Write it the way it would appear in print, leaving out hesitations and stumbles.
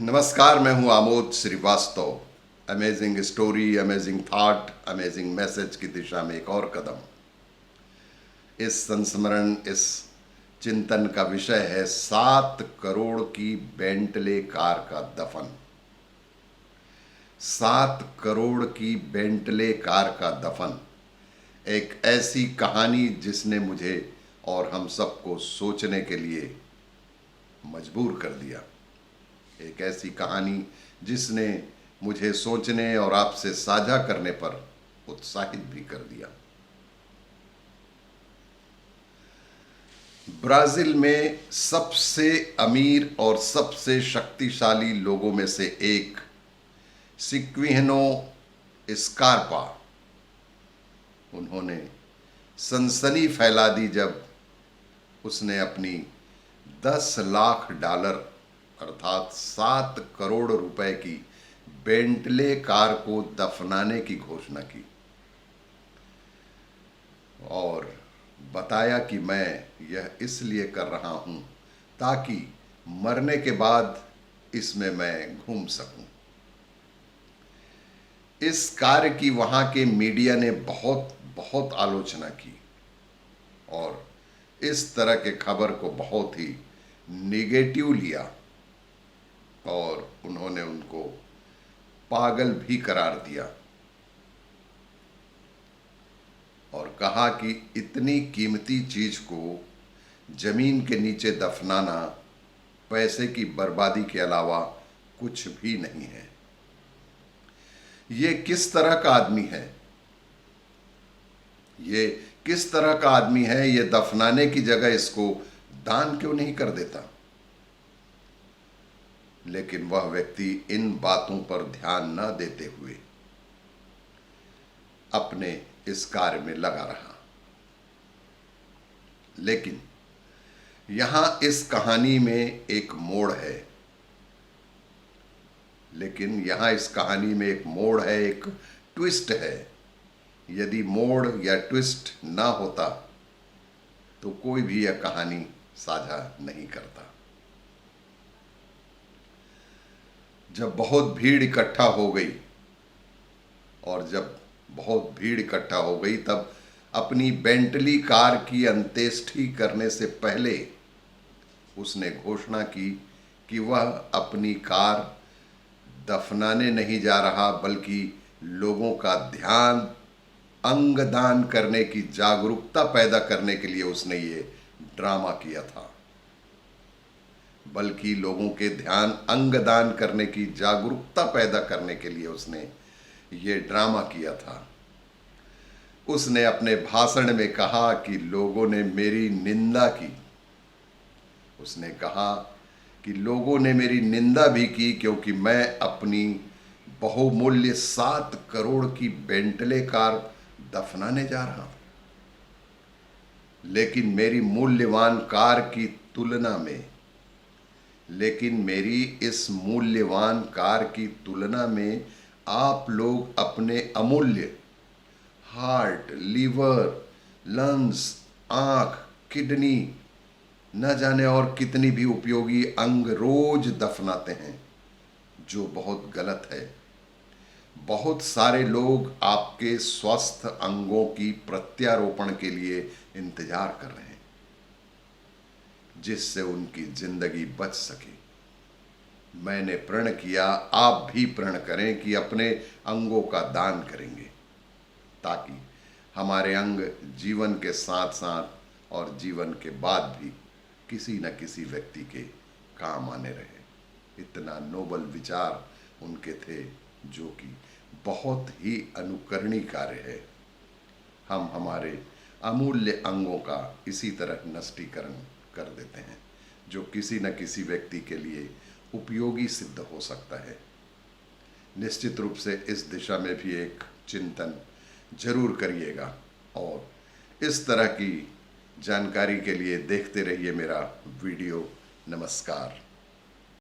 नमस्कार, मैं हूं Amod Shrivastava. Amazing story, amazing thought, amazing message की दिशा में एक और कदम। इस संस्मरण, इस चिंतन का विषय है 7 करोड़ की बेंटले कार का दफन। 7 करोड़ की बेंटले कार का दफन, एक ऐसी कहानी जिसने मुझे और हम सबको सोचने के लिए मजबूर कर दिया। एक ऐसी कहानी जिसने मुझे सोचने और आपसे साझा करने पर उत्साहित भी कर दिया। ब्राजील में सबसे अमीर और सबसे शक्तिशाली लोगों में से एक सिक्विहनो स्कार्पा, उन्होंने सनसनी फैला दी जब उसने अपनी 10 लाख डॉलर अर्थात 7 करोड़ रुपए की बेंटले कार को दफनाने की घोषणा की और बताया कि मैं यह इसलिए कर रहा हूं ताकि मरने के बाद इसमें मैं घूम सकूं। इस कार्य की वहां के मीडिया ने बहुत बहुत आलोचना की और इस तरह के खबर को बहुत ही निगेटिव लिया और उन्होंने उनको पागल भी करार दिया और कहा कि इतनी कीमती चीज को जमीन के नीचे दफनाना पैसे की बर्बादी के अलावा कुछ भी नहीं है। ये किस तरह का आदमी है? ये किस तरह का आदमी है? ये दफनाने की जगह इसको दान क्यों नहीं कर देता? लेकिन वह व्यक्ति इन बातों पर ध्यान न देते हुए अपने इस कार्य में लगा रहा। लेकिन यहां इस कहानी में एक मोड़ है। एक ट्विस्ट है। यदि मोड़ या ट्विस्ट ना होता तो कोई भी यह कहानी साझा नहीं करता। जब बहुत भीड़ इकट्ठा हो गई तब अपनी बेंटली कार की अंत्येष्टि करने से पहले उसने घोषणा की कि वह अपनी कार दफनाने नहीं जा रहा, बल्कि लोगों का ध्यान अंगदान करने की जागरूकता पैदा करने के लिए उसने ये ड्रामा किया था। बल्कि लोगों के ध्यान अंगदान करने की जागरूकता पैदा करने के लिए उसने ये ड्रामा किया था। उसने अपने भाषण में कहा कि लोगों ने मेरी निंदा की। उसने कहा कि लोगों ने मेरी निंदा भी की क्योंकि मैं अपनी बहुमूल्य 7 करोड़ की बेंटले कार दफनाने जा रहा हूं। लेकिन मेरी इस मूल्यवान कार की तुलना में आप लोग अपने अमूल्य हार्ट, लीवर, लंग्स, आंख, किडनी, न जाने और कितनी भी उपयोगी अंग रोज दफनाते हैं, जो बहुत गलत है। बहुत सारे लोग आपके स्वस्थ अंगों की प्रत्यारोपण के लिए इंतजार कर रहे हैं जिससे उनकी जिंदगी बच सके। मैंने प्रण किया, आप भी प्रण करें कि अपने अंगों का दान करेंगे ताकि हमारे अंग जीवन के साथ साथ और जीवन के बाद भी किसी न किसी व्यक्ति के काम आने रहे। इतना नोबल विचार उनके थे जो कि बहुत ही अनुकरणीय कार्य है। हम हमारे अमूल्य अंगों का इसी तरह नष्टीकरण कर देते हैं जो किसी न किसी व्यक्ति के लिए उपयोगी सिद्ध हो सकता है। निश्चित रूप से इस दिशा में भी एक चिंतन जरूर करिएगा और इस तरह की जानकारी के लिए देखते रहिए मेरा वीडियो। नमस्कार।